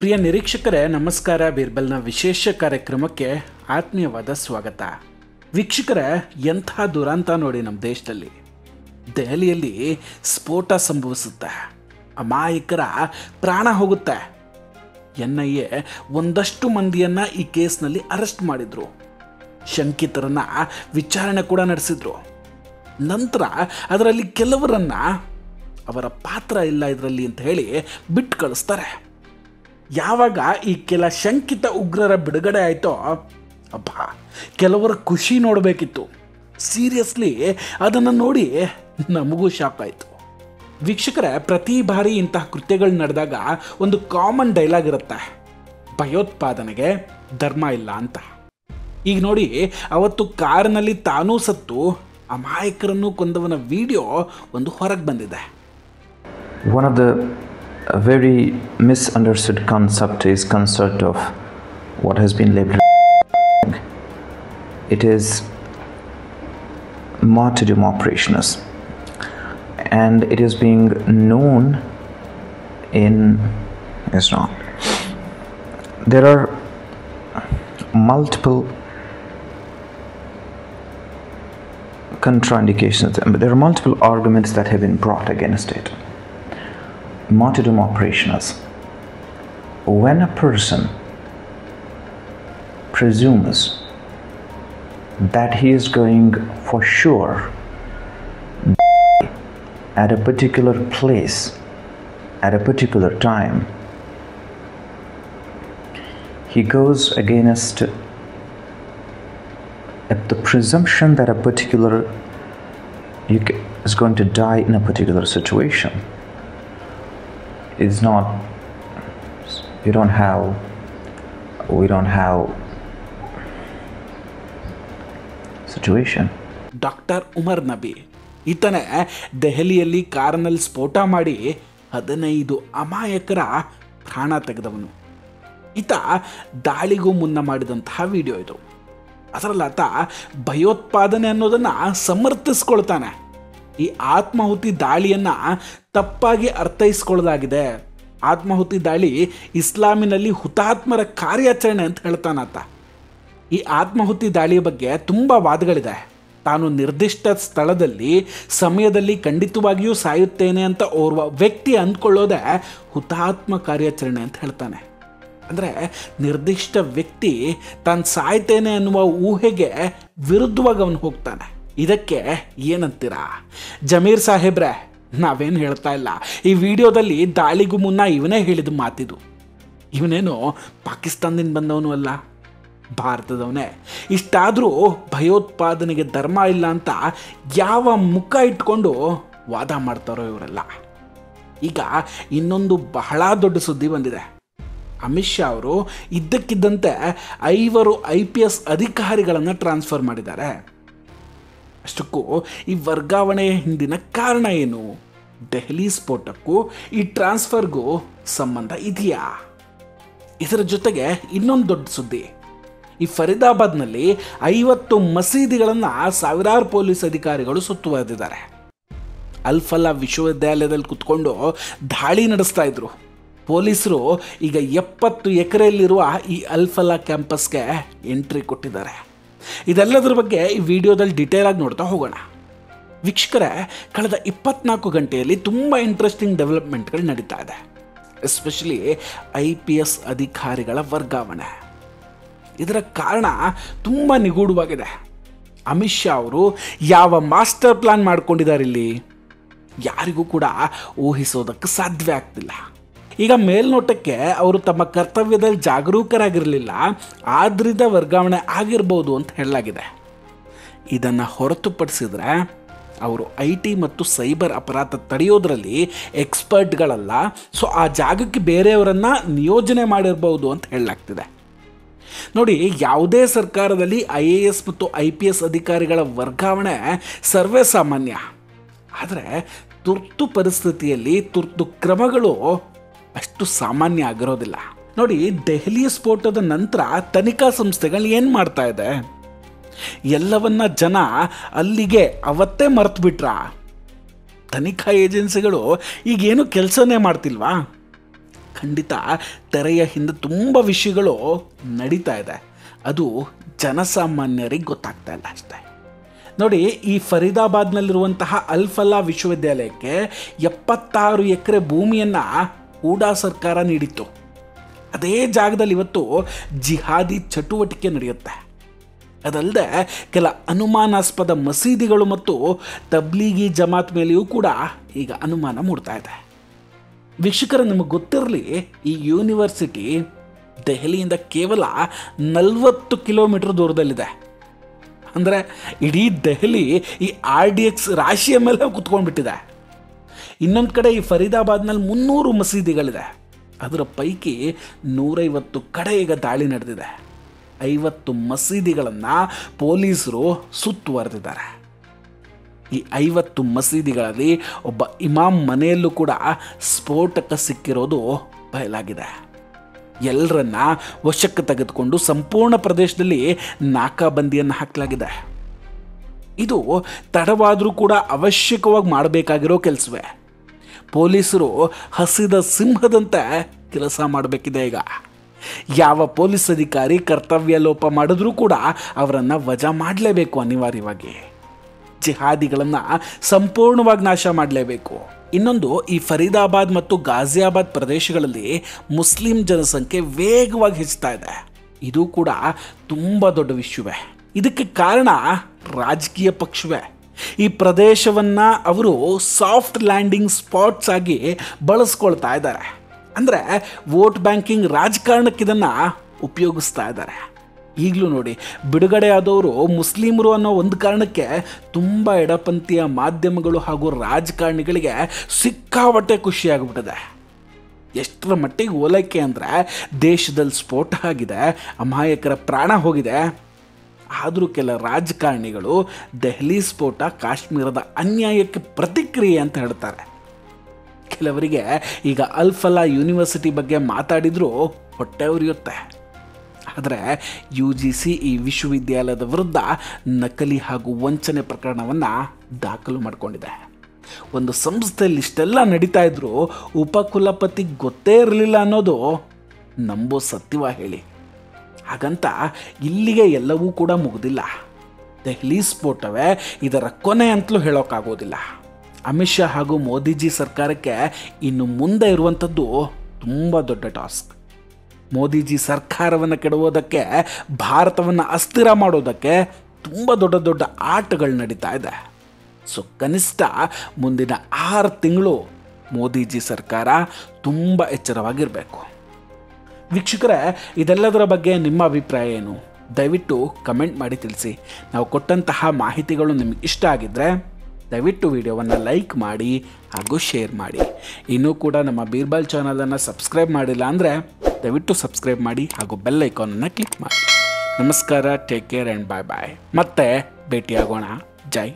ಪ್ರಿಯ ನಿರೀಕ್ಷಕರೇ ನಮಸ್ಕಾರ. ಬೀರ್ಬಲ್ನ ವಿಶೇಷ ಕಾರ್ಯಕ್ರಮಕ್ಕೆ ಆತ್ಮೀಯವಾದ ಸ್ವಾಗತ. ವೀಕ್ಷಕರೇ, ಎಂಥ ದುರಂತ ನೋಡಿ. ನಮ್ಮ ದೇಶದಲ್ಲಿ ದೆಹಲಿಯಲ್ಲಿ ಸ್ಫೋಟ ಸಂಭವಿಸುತ್ತೆ, ಅಮಾಯಕರ ಪ್ರಾಣ ಹೋಗುತ್ತೆ. NIA ಒಂದಷ್ಟು ಮಂದಿಯನ್ನು ಈ ಕೇಸ್ನಲ್ಲಿ ಅರೆಸ್ಟ್ ಮಾಡಿದ್ರು, ಶಂಕಿತರನ್ನ ವಿಚಾರಣೆ ಕೂಡ ನಡೆಸಿದ್ರು. ನಂತರ ಅದರಲ್ಲಿ ಕೆಲವರನ್ನ ಅವರ ಪಾತ್ರ ಇಲ್ಲ ಇದರಲ್ಲಿ ಅಂತ ಹೇಳಿ ಬಿಟ್ಟು ಕಳಿಸ್ತಾರೆ. ಯಾವಾಗ ಈ ಕೆಲ ಶಂಕಿತ ಉಗ್ರರ ಬಿಡುಗಡೆ ಆಯಿತೋ, ಅಬ್ಬಾ, ಕೆಲವರ ಖುಷಿ ನೋಡಬೇಕಿತ್ತು. ಸೀರಿಯಸ್ಲಿ ಅದನ್ನು ನೋಡಿ ನಮಗೂ ಶಾಕ್ ಆಯಿತು. ವೀಕ್ಷಕರೇ, ಪ್ರತಿ ಬಾರಿ ಇಂತಹ ಕೃತ್ಯಗಳು ನಡೆದಾಗ ಒಂದು ಕಾಮನ್ ಡೈಲಾಗ್ ಇರುತ್ತೆ, ಭಯೋತ್ಪಾದನೆಗೆ ಧರ್ಮ ಇಲ್ಲ ಅಂತ. ಈಗ ನೋಡಿ, ಅವತ್ತು ಕಾರಿನಲ್ಲಿ ತಾನೂ ಸತ್ತು ಅಮಾಯಕರನ್ನು ಕೊಂದವನ ವಿಡಿಯೋ ಒಂದು ಹೊರಗೆ ಬಂದಿದೆ. One of the very misunderstood concept of what has been labeled. It is martyrdom operations, and it is being known in Islam. There are multiple contraindications, but there are multiple arguments that have been brought against it. Martyrdom operations: when a person presumes that he is going for sure at a particular place at a particular time, he goes against the presumption that a particular is going to die in a particular situation. It's not, we don't have situation. Doctor Umar Nabi ಈತನೇ ದೆಹಲಿಯಲ್ಲಿ ಕಾರಿನಲ್ಲಿ ಸ್ಫೋಟ ಮಾಡಿ 15 ಅಮಾಯಕರ ಪ್ರಾಣ ತೆಗೆದವನು. ಈತ ದಾಳಿಗೂ ಮುನ್ನ ಮಾಡಿದಂತಹ video ಇದು. ಅದರಲ್ಲಿ ಆತ ಭಯೋತ್ಪಾದನೆ ಅನ್ನೋದನ್ನು ಸಮರ್ಥಿಸ್ಕೊಳ್ತಾನೆ. ಈ ಆತ್ಮಾಹುತಿ ದಾಳಿಯನ್ನು ತಪ್ಪಾಗಿ ಅರ್ಥೈಸ್ಕೊಳ್ಳೋದಾಗಿದೆ. ಆತ್ಮಾಹುತಿ ದಾಳಿ ಇಸ್ಲಾಮಿನಲ್ಲಿ ಹುತಾತ್ಮರ ಕಾರ್ಯಾಚರಣೆ ಅಂತ ಹೇಳ್ತಾನಾತ. ಈ ಆತ್ಮಾಹುತಿ ದಾಳಿಯ ಬಗ್ಗೆ ತುಂಬ ವಾದಗಳಿದೆ. ತಾನು ನಿರ್ದಿಷ್ಟ ಸ್ಥಳದಲ್ಲಿ ಸಮಯದಲ್ಲಿ ಖಂಡಿತವಾಗಿಯೂ ಸಾಯುತ್ತೇನೆ ಅಂತ ಓರ್ವ ವ್ಯಕ್ತಿ ಅಂದ್ಕೊಳ್ಳೋದೇ ಹುತಾತ್ಮ ಕಾರ್ಯಾಚರಣೆ ಅಂತ ಹೇಳ್ತಾನೆ. ಅಂದರೆ ನಿರ್ದಿಷ್ಟ ವ್ಯಕ್ತಿ ತಾನು ಸಾಯ್ತೇನೆ ಅನ್ನುವ ಊಹೆಗೆ ವಿರುದ್ಧವಾಗಿ ಅವನು ಹೋಗ್ತಾನೆ. ಇದಕ್ಕೆ ಏನಂತೀರಾ ಜಮೀರ್ ಸಾಹೇಬ್ರೆ? ನಾವೇನು ಹೇಳ್ತಾ ಇಲ್ಲ. ಈ ವಿಡಿಯೋದಲ್ಲಿ ದಾಳಿಗೂ ಮುನ್ನ ಇವನೇ ಹೇಳಿದ ಮಾತಿದು. ಇವನೇನು ಪಾಕಿಸ್ತಾನದಿಂದ ಬಂದವನು ಅಲ್ಲ, ಭಾರತದವನೇ. ಇಷ್ಟಾದರೂ ಭಯೋತ್ಪಾದನೆಗೆ ಧರ್ಮ ಇಲ್ಲ ಅಂತ ಯಾವ ಮುಖ ಇಟ್ಕೊಂಡು ವಾದ ಮಾಡ್ತಾರೋ ಇವರೆಲ್ಲ. ಈಗ ಇನ್ನೊಂದು ಬಹಳ ದೊಡ್ಡ ಸುದ್ದಿ ಬಂದಿದೆ. ಅಮಿತ್ ಶಾ ಅವರು ಇದ್ದಕ್ಕಿದ್ದಂತೆ 5 IPS ಅಧಿಕಾರಿಗಳನ್ನು ಟ್ರಾನ್ಸ್ಫರ್ ಮಾಡಿದ್ದಾರೆ. ಅಷ್ಟಕ್ಕೂ ಈ ವರ್ಗಾವಣೆ ಹಿಂದಿನ ಕಾರಣ ಏನು? ದೆಹಲಿ ಸ್ಫೋಟಕ್ಕೂ ಈ ಟ್ರಾನ್ಸ್ಫರ್ಗೂ ಸಂಬಂಧ ಇದೆಯಾ? ಇದರ ಜೊತೆಗೆ ಇನ್ನೊಂದು ದೊಡ್ಡ ಸುದ್ದಿ. ಈ ಫರೀದಾಬಾದ್ನಲ್ಲಿ 50 ಮಸೀದಿಗಳನ್ನು ಸಾವಿರಾರು ಪೊಲೀಸ್ ಅಧಿಕಾರಿಗಳು ಸುತ್ತುವರೆದಿದ್ದಾರೆ. ಅಲ್ಫಲಾ ವಿಶ್ವವಿದ್ಯಾಲಯದಲ್ಲಿ ಕುತ್ಕೊಂಡು ದಾಳಿ ನಡೆಸ್ತಾ ಇದ್ರು. ಪೊಲೀಸರು ಈಗ 70 ಎಕರೆಯಲ್ಲಿರುವ ಈ ಅಲ್ಫಲಾ ಕ್ಯಾಂಪಸ್ಗೆ ಎಂಟ್ರಿ ಕೊಟ್ಟಿದ್ದಾರೆ. ಇದೆಲ್ಲದರ ಬಗ್ಗೆ ಈ ವಿಡಿಯೋದಲ್ಲಿ ಡೀಟೇಲ್ ಆಗಿ ನೋಡ್ತಾ ಹೋಗೋಣ. ವೀಕ್ಷಕರೇ, ಕಳೆದ 24 ಗಂಟೆಯಲ್ಲಿ ತುಂಬ ಇಂಟ್ರೆಸ್ಟಿಂಗ್ ಡೆವಲಪ್ಮೆಂಟ್ಗಳು ನಡೀತಾ ಇದೆ. ಎಸ್ಪೆಷಲಿ IPS ಅಧಿಕಾರಿಗಳ ವರ್ಗಾವಣೆ. ಇದರ ಕಾರಣ ತುಂಬ ನಿಗೂಢವಾಗಿದೆ. ಅಮಿತ್ ಶಾ ಅವರು ಯಾವ ಮಾಸ್ಟರ್ ಪ್ಲಾನ್ ಮಾಡ್ಕೊಂಡಿದ್ದಾರೆ ಇಲ್ಲಿ ಯಾರಿಗೂ ಕೂಡ ಊಹಿಸೋದಕ್ಕೆ ಸಾಧ್ಯವೇ ಆಗ್ತಿಲ್ಲ. ಈಗ ಮೇಲ್ನೋಟಕ್ಕೆ ಅವರು ತಮ್ಮ ಕರ್ತವ್ಯದಲ್ಲಿ ಜಾಗರೂಕರಾಗಿರಲಿಲ್ಲ, ಆದ್ರಿಂದ ವರ್ಗಾವಣೆ ಆಗಿರ್ಬೋದು ಅಂತ ಹೇಳಲಾಗಿದೆ. ಇದನ್ನು ಹೊರತುಪಡಿಸಿದ್ರೆ ಅವರು IT ಮತ್ತು ಸೈಬರ್ ಅಪರಾಧ ತಡೆಯೋದ್ರಲ್ಲಿ ಎಕ್ಸ್ಪರ್ಟ್ಗಳಲ್ಲ. ಸೊ ಆ ಜಾಗಕ್ಕೆ ಬೇರೆಯವರನ್ನು ನಿಯೋಜನೆ ಮಾಡಿರ್ಬೋದು ಅಂತ ಹೇಳಲಾಗ್ತಿದೆ. ನೋಡಿ, ಯಾವುದೇ ಸರ್ಕಾರದಲ್ಲಿ IAS ಮತ್ತು IPS ಅಧಿಕಾರಿಗಳ ವರ್ಗಾವಣೆ ಸರ್ವೇ ಸಾಮಾನ್ಯ. ಆದರೆ ತುರ್ತು ಪರಿಸ್ಥಿತಿಯಲ್ಲಿ ತುರ್ತು ಕ್ರಮಗಳು ಅಷ್ಟು ಸಾಮಾನ್ಯ ಆಗಿರೋದಿಲ್ಲ. ನೋಡಿ, ದೆಹಲಿ ಸ್ಫೋಟದ ನಂತರ ತನಿಖಾ ಸಂಸ್ಥೆಗಳು ಏನು ಮಾಡ್ತಾ ಇದೆ? ಎಲ್ಲವನ್ನ ಜನ ಅಲ್ಲಿಗೆ ಅವತ್ತೇ ಮರ್ತು ಬಿಟ್ರಾ? ತನಿಖಾ ಏಜೆನ್ಸಿಗಳು ಈಗೇನು ಕೆಲಸನೇ ಮಾಡ್ತಿಲ್ವಾ? ಖಂಡಿತ ತೆರೆಯ ಹಿಂದೆ ತುಂಬ ವಿಷಯಗಳು ನಡೀತಾ ಇದೆ, ಅದು ಜನಸಾಮಾನ್ಯರಿಗೆ ಗೊತ್ತಾಗ್ತಾ ಇಲ್ಲ ಅಷ್ಟೇ. ನೋಡಿ, ಈ ಫರೀದಾಬಾದ್ನಲ್ಲಿರುವಂತಹ ಅಲ್-ಫಲಾ ವಿಶ್ವವಿದ್ಯಾಲಯಕ್ಕೆ 76 ಎಕರೆ ಭೂಮಿಯನ್ನು ಹೂಡಾ ಸರ್ಕಾರ ನೀಡಿತ್ತು. ಅದೇ ಜಾಗದಲ್ಲಿ ಇವತ್ತು ಜಿಹಾದಿ ಚಟುವಟಿಕೆ ನಡೆಯುತ್ತೆ. ಅದಲ್ಲದೆ ಕೆಲ ಅನುಮಾನಾಸ್ಪದ ಮಸೀದಿಗಳು ಮತ್ತು ತಬ್ಲೀಗಿ ಜಮಾತ್ ಮೇಲೆಯೂ ಕೂಡ ಈಗ ಅನುಮಾನ ಮೂಡ್ತಾ ಇದೆ. ವೀಕ್ಷಕರ, ನಿಮಗೆ ಗೊತ್ತಿರಲಿ, ಈ ಯೂನಿವರ್ಸಿಟಿ ದೆಹಲಿಯಿಂದ ಕೇವಲ 40 ಕಿಲೋಮೀಟರ್ ದೂರದಲ್ಲಿದೆ. ಅಂದರೆ ಇಡೀ ದೆಹಲಿ ಈ RDX ರಾಶಿಯ ಮೇಲೆ ಕುತ್ಕೊಂಡ್ಬಿಟ್ಟಿದೆ. ಇನ್ನೊಂದು ಕಡೆ ಈ ಫರೀದಾಬಾದ್ನಲ್ಲಿ 300 ಮಸೀದಿಗಳಿದೆ. ಅದರ ಪೈಕಿ 150 ಕಡೆ ಈಗ ದಾಳಿ ನಡೆದಿದೆ. 50 ಮಸೀದಿಗಳನ್ನು ಪೊಲೀಸರು ಸುತ್ತುವರೆದಿದ್ದಾರೆ. ಈ 50 ಮಸೀದಿಗಳಲ್ಲಿ ಒಬ್ಬ ಇಮಾಮ್ ಮನೆಯಲ್ಲೂ ಕೂಡ ಸ್ಫೋಟಕ ಸಿಕ್ಕಿರೋದು ಬಯಲಾಗಿದೆ. ಎಲ್ಲರನ್ನ ವಶಕ್ಕೆ ತೆಗೆದುಕೊಂಡು ಸಂಪೂರ್ಣ ಪ್ರದೇಶದಲ್ಲಿ ನಾಕಾಬಂದಿಯನ್ನು ಹಾಕಲಾಗಿದೆ. ಇದು ತಡವಾದರೂ ಕೂಡ ಅವಶ್ಯಕವಾಗಿ ಮಾಡಬೇಕಾಗಿರೋ ಕೆಲಸವೇ. ಪೊಲೀಸರು ಹಸಿದ ಸಿಂಹದಂತೆ ಕೆಲಸ ಮಾಡಬೇಕಿದೆ. ಈಗ ಯಾವ ಪೊಲೀಸ್ ಅಧಿಕಾರಿ ಕರ್ತವ್ಯ ಲೋಪ ಮಾಡಿದ್ರೂ ಕೂಡ ಅವರನ್ನು ವಜಾ ಮಾಡಲೇಬೇಕು. ಅನಿವಾರ್ಯವಾಗಿ ಜಿಹಾದಿಗಳನ್ನು ಸಂಪೂರ್ಣವಾಗಿ ನಾಶ ಮಾಡಲೇಬೇಕು. ಇನ್ನೊಂದು, ಈ ಫರೀದಾಬಾದ್ ಮತ್ತು ಗಾಜಿಯಾಬಾದ್ ಪ್ರದೇಶಗಳಲ್ಲಿ ಮುಸ್ಲಿಂ ಜನಸಂಖ್ಯೆ ವೇಗವಾಗಿ ಹೆಚ್ಚುತ್ತಾ ಇದೆ. ಇದು ಕೂಡ ತುಂಬ ದೊಡ್ಡ ವಿಷಯವೇ. ಇದಕ್ಕೆ ಕಾರಣ ರಾಜಕೀಯ ಪಕ್ಷವೇ. ಈ ಪ್ರದೇಶವನ್ನು ಅವರು ಸಾಫ್ಟ್ ಲ್ಯಾಂಡಿಂಗ್ ಸ್ಪಾಟ್ಸ್ ಆಗಿ ಬಳಸ್ಕೊಳ್ತಾ ಇದ್ದಾರೆ. ಅಂದರೆ ವೋಟ್ ಬ್ಯಾಂಕಿಂಗ್ ರಾಜಕಾರಣಕ್ಕೆ ಇದನ್ನು ಉಪಯೋಗಿಸ್ತಾ ಇದ್ದಾರೆ. ಈಗಲೂ ನೋಡಿ, ಬಿಡುಗಡೆ ಆದವರು ಮುಸ್ಲಿಮರು ಅನ್ನೋ ಒಂದು ಕಾರಣಕ್ಕೆ ತುಂಬ ಎಡಪಂಥೀಯ ಮಾಧ್ಯಮಗಳು ಹಾಗೂ ರಾಜಕಾರಣಿಗಳಿಗೆ ಸಿಕ್ಕಾಪಟ್ಟೆ ಖುಷಿಯಾಗ್ಬಿಟ್ಟಿದೆ. ಎಷ್ಟರ ಮಟ್ಟಿಗೆ ಓಲೈಕೆ ಅಂದರೆ, ದೇಶದಲ್ಲಿ ಸ್ಫೋಟ ಆಗಿದೆ, ಅಮಾಯಕರ ಪ್ರಾಣ ಹೋಗಿದೆ. ಆದರೂ ಕೆಲ ರಾಜಕಾರಣಿಗಳು ದೆಹಲಿ ಸ್ಫೋಟ ಕಾಶ್ಮೀರದ ಅನ್ಯಾಯಕ್ಕೆ ಪ್ರತಿಕ್ರಿಯೆ ಅಂತ ಹೇಳ್ತಾರೆ. ಕೆಲವರಿಗೆ ಈಗ ಅಲ್-ಫಲಾ ಯೂನಿವರ್ಸಿಟಿ ಬಗ್ಗೆ ಮಾತಾಡಿದರೂ ಹೊಟ್ಟೆ ಉರಿಯುತ್ತೆ. ಆದರೆ UGC ಈ ವಿಶ್ವವಿದ್ಯಾಲಯದ ವಿರುದ್ಧ ನಕಲಿ ಹಾಗೂ ವಂಚನೆ ಪ್ರಕರಣವನ್ನು ದಾಖಲು ಮಾಡಿಕೊಂಡಿದೆ. ಒಂದು ಸಂಸ್ಥೆಯಲ್ಲಿ ಇಷ್ಟೆಲ್ಲ ನಡೀತಾ ಇದ್ರೂ ಉಪಕುಲಪತಿ ಗೊತ್ತೇ ಇರಲಿಲ್ಲ ಅನ್ನೋದು ನಂಬೋ ಸತ್ಯವ ಹೇಳಿ? ಹಾಗಂತ ಇಲ್ಲಿಗೆ ಎಲ್ಲವೂ ಕೂಡ ಮುಗಿದಿಲ್ಲ. ದೆಹಲಿ ಸ್ಫೋಟವೇ ಇದರ ಕೊನೆ ಅಂತಲೂ ಹೇಳೋಕ್ಕಾಗೋದಿಲ್ಲ. ಅಮಿತ್ ಶಾ ಹಾಗೂ ಮೋದಿಜಿ ಸರ್ಕಾರಕ್ಕೆ ಇನ್ನು ಮುಂದೆ ಇರುವಂಥದ್ದು ತುಂಬ ದೊಡ್ಡ ಟಾಸ್ಕ್. ಮೋದಿಜಿ ಸರ್ಕಾರವನ್ನು ಕೆಡವೋದಕ್ಕೆ, ಭಾರತವನ್ನು ಅಸ್ಥಿರ ಮಾಡೋದಕ್ಕೆ ತುಂಬ ದೊಡ್ಡ ದೊಡ್ಡ ಆಟಗಳು ನಡೀತಾ ಇದೆ. ಸೊ ಕನಿಷ್ಠ ಮುಂದಿನ 6 ತಿಂಗಳು ಮೋದಿಜಿ ಸರ್ಕಾರ ತುಂಬ ಎಚ್ಚರವಾಗಿರಬೇಕು. ವೀಕ್ಷಕರೇ, ಇದೆಲ್ಲದರ ಬಗ್ಗೆ ನಿಮ್ಮ ಅಭಿಪ್ರಾಯ ಏನು? ದಯವಿಟ್ಟು ಕಮೆಂಟ್ ಮಾಡಿ ತಿಳಿಸಿ. ನಾವು ಕೊಟ್ಟಂತಹ ಮಾಹಿತಿಗಳು ನಿಮಗೆ ಇಷ್ಟ ಆಗಿದ್ದರೆ ದಯವಿಟ್ಟು ವಿಡಿಯೋವನ್ನು ಲೈಕ್ ಮಾಡಿ ಹಾಗೂ ಶೇರ್ ಮಾಡಿ. ಇನ್ನೂ ಕೂಡ ನಮ್ಮ ಬೀರ್ಬಲ್ ಚಾನಲನ್ನು ಸಬ್ಸ್ಕ್ರೈಬ್ ಮಾಡಿಲ್ಲ ಅಂದರೆ ದಯವಿಟ್ಟು ಸಬ್ಸ್ಕ್ರೈಬ್ ಮಾಡಿ ಹಾಗೂ ಬೆಲ್ ಐಕಾನನ್ನು ಕ್ಲಿಕ್ ಮಾಡಿ. ನಮಸ್ಕಾರ, ಟೇಕ್ ಕೇರ್ ಆ್ಯಂಡ್ ಬಾಯ್ ಬಾಯ್. ಮತ್ತೆ ಭೇಟಿಯಾಗೋಣ. ಜೈ